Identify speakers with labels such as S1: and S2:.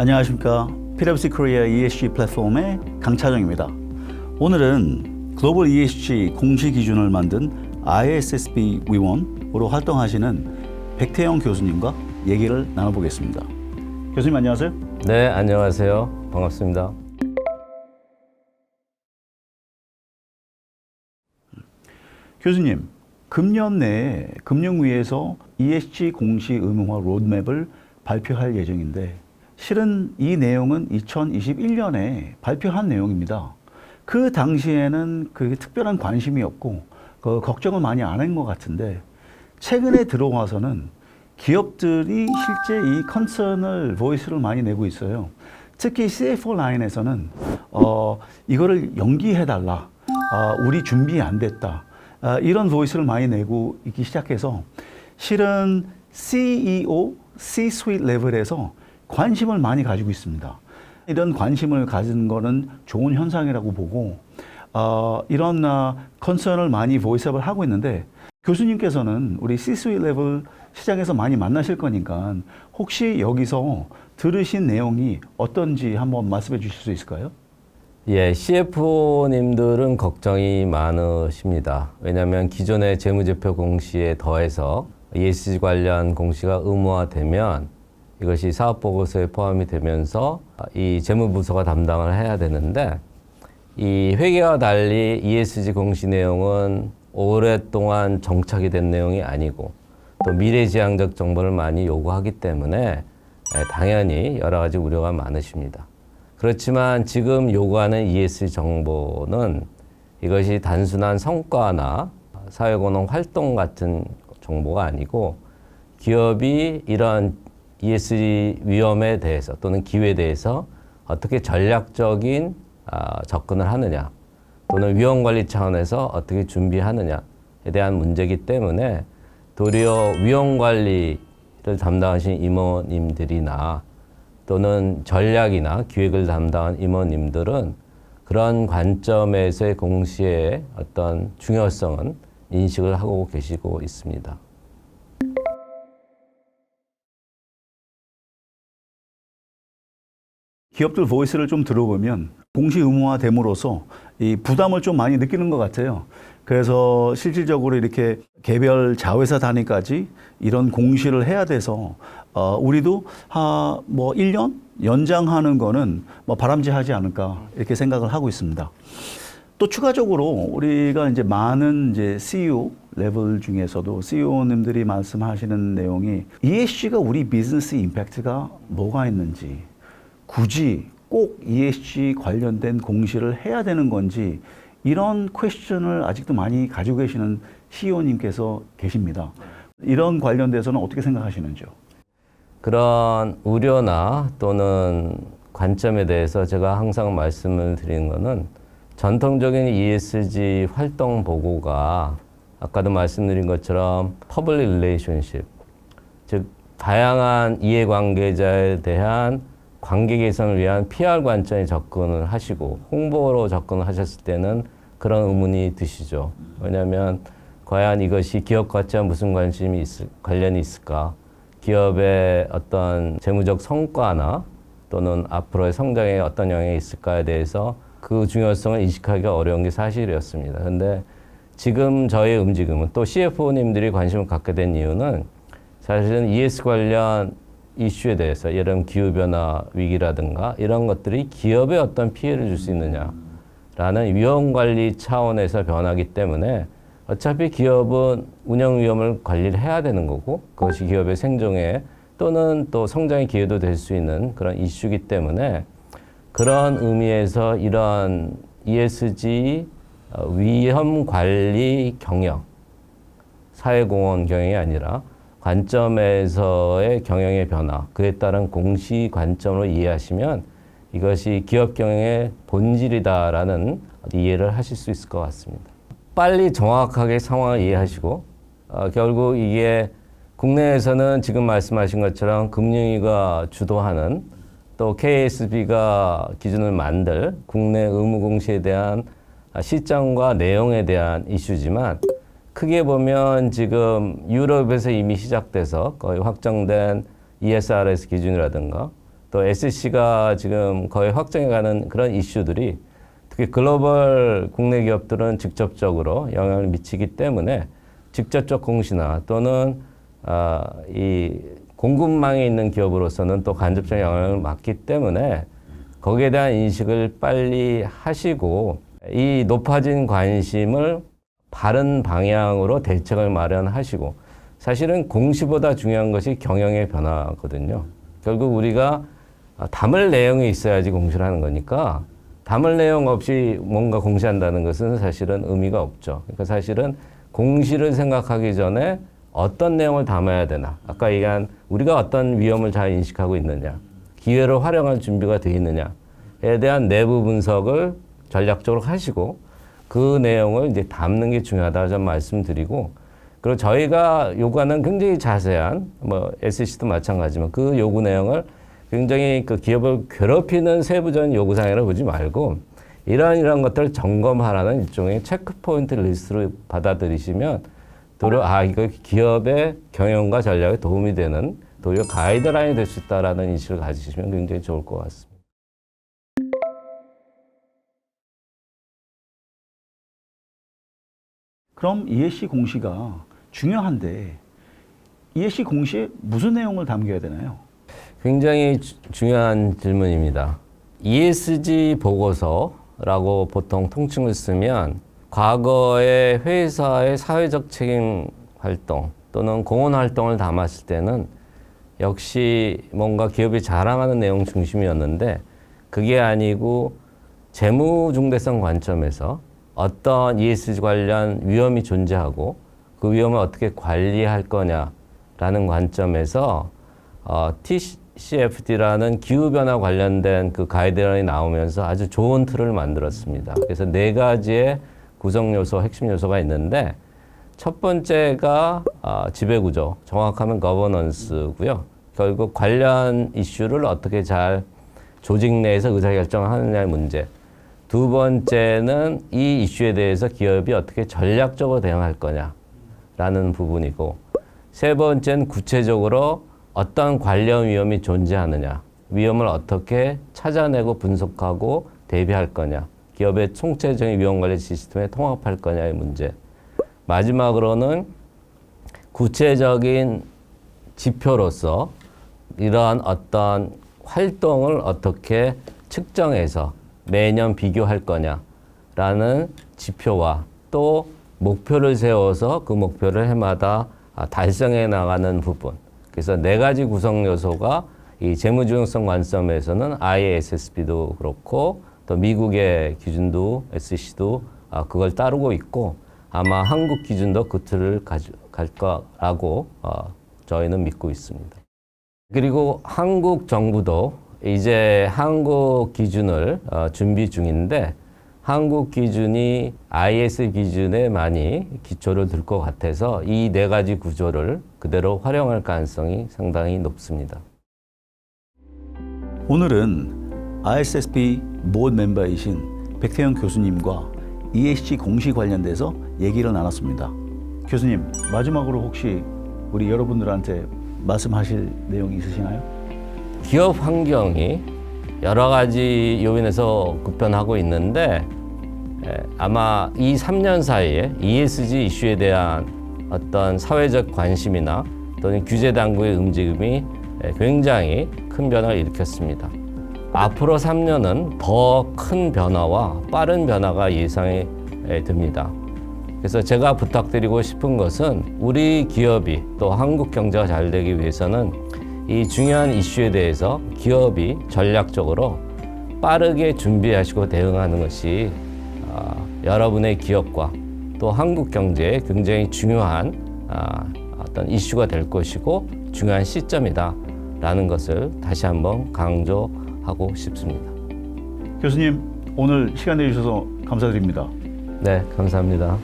S1: 안녕하십니까. PwC 코리아 ESG 플랫폼의 강차정입니다. 오늘은 글로벌 ESG 공시 기준을 만든 ISSB 위원으로 활동하시는 백태영 교수님과 얘기를 나눠보겠습니다. 교수님 안녕하세요.
S2: 네, 안녕하세요. 반갑습니다.
S1: 교수님, 금년 내에 금융위에서 ESG 공시 의무화 로드맵을 발표할 예정인데 실은 이 내용은 2021년에 발표한 내용입니다. 그 당시에는 그게 특별한 관심이 없고 걱정을 많이 안 한 것 같은데 최근에 들어와서는 기업들이 실제 이 컨선을 보이스를 많이 내고 있어요. 특히 CFO 라인에서는 이거를 연기해달라, 우리 준비 안 됐다, 이런 보이스를 많이 내고 있기 시작해서 실은 CEO, C-suite 레벨에서 관심을 많이 가지고 있습니다. 이런 관심을 가진 거는 좋은 현상이라고 보고 이런 컨선을 많이 보이스업을 하고 있는데 교수님께서는 우리 C-suite 레벨 시장에서 많이 만나실 거니까 혹시 여기서 들으신 내용이 어떤지 한번 말씀해 주실 수 있을까요?
S2: 예, CFO님들은 걱정이 많으십니다. 왜냐하면 기존의 재무제표 공시에 더해서 ESG 관련 공시가 의무화되면 이것이 사업보고서에 포함이 되면서 이 재무부서가 담당을 해야 되는데 이 회계와 달리 ESG 공시 내용은 오랫동안 정착이 된 내용이 아니고 또 미래지향적 정보를 많이 요구하기 때문에 당연히 여러 가지 우려가 많으십니다. 그렇지만 지금 요구하는 ESG 정보는 이것이 단순한 성과나 사회공헌 활동 같은 정보가 아니고 기업이 이런 ESG 위험에 대해서 또는 기회에 대해서 어떻게 전략적인 접근을 하느냐 또는 위험관리 차원에서 어떻게 준비하느냐에 대한 문제이기 때문에 도리어 위험관리를 담당하신 임원님들이나 또는 전략이나 기획을 담당한 임원님들은 그런 관점에서의 공시의 어떤 중요성은 인식을 하고 계시고 있습니다.
S1: 기업들 보이스를 좀 들어보면 공시 의무화됨으로써 이 부담을 좀 많이 느끼는 것 같아요. 그래서 실질적으로 이렇게 개별 자회사 단위까지 이런 공시를 해야 돼서 우리도 뭐 1년 연장하는 거는 뭐 바람직하지 않을까 이렇게 생각을 하고 있습니다. 또 추가적으로 우리가 이제 많은 이제 CEO 레벨 중에서도 CEO님들이 말씀하시는 내용이 ESG가 우리 비즈니스 임팩트가 뭐가 있는지 굳이 꼭 ESG 관련된 공시를 해야 되는 건지 이런 퀘스천을 아직도 많이 가지고 계시는 CEO님께서 계십니다. 이런 관련돼서는 어떻게 생각하시는지요?
S2: 그런 우려나 또는 관점에 대해서 제가 항상 말씀을 드리는 것은 전통적인 ESG 활동 보고가 아까도 말씀드린 것처럼 퍼블릭 릴레이션십, 즉 다양한 이해관계자에 대한 관계 개선을 위한 PR 관점에 접근을 하시고 홍보로 접근을 하셨을 때는 그런 의문이 드시죠. 왜냐하면 과연 이것이 기업과 무슨 관련이 있을까? 기업의 어떤 재무적 성과나 또는 앞으로의 성장에 어떤 영향이 있을까에 대해서 그 중요성을 인식하기가 어려운 게 사실이었습니다. 그런데 지금 저의 움직임은 또 CFO님들이 관심을 갖게 된 이유는 사실은 ES 관련 이슈에 대해서 예를 들면 기후변화 위기라든가 이런 것들이 기업에 어떤 피해를 줄 수 있느냐라는 위험관리 차원에서 변하기 때문에 어차피 기업은 운영 위험을 관리를 해야 되는 거고 그것이 기업의 생존에 또는 또 성장의 기회도 될 수 있는 그런 이슈이기 때문에 그런 의미에서 이런 ESG 위험관리 경영, 사회공헌 경영이 아니라 관점에서의 경영의 변화, 그에 따른 공시 관점으로 이해하시면 이것이 기업 경영의 본질이다라는 이해를 하실 수 있을 것 같습니다. 빨리 정확하게 상황을 이해하시고 결국 이게 국내에서는 지금 말씀하신 것처럼 금융위가 주도하는 또 KSB가 기준을 만들 국내 의무 공시에 대한 시점과 내용에 대한 이슈지만 크게 보면 지금 유럽에서 이미 시작돼서 거의 확정된 ESRS 기준이라든가 또 SC가 지금 거의 확정해가는 그런 이슈들이 특히 글로벌 국내 기업들은 직접적으로 영향을 미치기 때문에 직접적 공시나 또는 이 공급망에 있는 기업으로서는 또 간접적 영향을 받기 때문에 거기에 대한 인식을 빨리 하시고 이 높아진 관심을 바른 방향으로 대책을 마련하시고 사실은 공시보다 중요한 것이 경영의 변화거든요. 결국 우리가 담을 내용이 있어야지 공시를 하는 거니까 담을 내용 없이 뭔가 공시한다는 것은 사실은 의미가 없죠. 그러니까 사실은 공시를 생각하기 전에 어떤 내용을 담아야 되나. 아까 얘기한 우리가 어떤 위험을 잘 인식하고 있느냐. 기회를 활용할 준비가 되어 있느냐에 대한 내부 분석을 전략적으로 하시고 그 내용을 이제 담는 게 중요하다고 좀 말씀드리고 그리고 저희가 요구하는 굉장히 자세한 뭐 SC도 마찬가지지만 그 요구 내용을 굉장히 그 기업을 괴롭히는 세부적인 요구사항이라고 보지 말고 이러한 것들을 점검하라는 일종의 체크포인트 리스트로 받아들이시면 도리어 이거 기업의 경영과 전략에 도움이 되는 도리어 가이드라인이 될 수 있다라는 인식을 가지시면 굉장히 좋을 것 같습니다.
S1: 그럼 ESG 공시가 중요한데 ESG 공시에 무슨 내용을 담겨야 되나요?
S2: 굉장히 중요한 질문입니다. ESG 보고서라고 보통 통칭을 쓰면 과거의 회사의 사회적 책임 활동 또는 공헌 활동을 담았을 때는 역시 뭔가 기업이 자랑하는 내용 중심이었는데 그게 아니고 재무 중대성 관점에서 어떤 ESG 관련 위험이 존재하고 그 위험을 어떻게 관리할 거냐라는 관점에서 TCFD라는 기후변화 관련된 그 가이드라인이 나오면서 아주 좋은 틀을 만들었습니다. 그래서 4가지의 구성 요소, 핵심 요소가 있는데 첫 번째가 지배구조, 정확하면 거버넌스고요. 결국 관련 이슈를 어떻게 잘 조직 내에서 의사결정을 하느냐의 문제. 두 번째는 이 이슈에 대해서 기업이 어떻게 전략적으로 대응할 거냐라는 부분이고 세 번째는 구체적으로 어떤 관련 위험이 존재하느냐, 위험을 어떻게 찾아내고 분석하고 대비할 거냐, 기업의 총체적인 위험관리 시스템에 통합할 거냐의 문제. 마지막으로는 구체적인 지표로서 이러한 어떤 활동을 어떻게 측정해서 매년 비교할 거냐라는 지표와 또 목표를 세워서 그 목표를 해마다 달성해 나가는 부분. 그래서 4가지 구성 요소가 이 재무주용성 관점에서는 IASSB도 그렇고 또 미국의 기준도 SC도 그걸 따르고 있고 아마 한국 기준도 그 틀을 갈 거라고 저희는 믿고 있습니다. 그리고 한국 정부도 이제 한국 기준을 준비 중인데 한국 기준이 IS 기준에 많이 기초를 둘 것 같아서 이 4가지 구조를 그대로 활용할 가능성이 상당히 높습니다.
S1: 오늘은 ISSB 보드 멤버이신 백태영 교수님과 ESG 공시 관련돼서 얘기를 나눴습니다. 교수님, 마지막으로 혹시 우리 여러분들한테 말씀하실 내용이 있으시나요?
S2: 기업 환경이 여러 가지 요인에서 급변하고 있는데 아마 이 3년 사이에 ESG 이슈에 대한 어떤 사회적 관심이나 또는 규제 당국의 움직임이 굉장히 큰 변화를 일으켰습니다. 앞으로 3년은 더 큰 변화와 빠른 변화가 예상이 됩니다. 그래서 제가 부탁드리고 싶은 것은 우리 기업이 또 한국 경제가 잘 되기 위해서는 이 중요한 이슈에 대해서 기업이 전략적으로 빠르게 준비하시고 대응하는 것이 여러분의 기업과 또 한국 경제에 굉장히 중요한 어떤 이슈가 될 것이고 중요한 시점이다라는 것을 다시 한번 강조하고 싶습니다.
S1: 교수님, 오늘 시간 내주셔서 감사드립니다.
S2: 네, 감사합니다.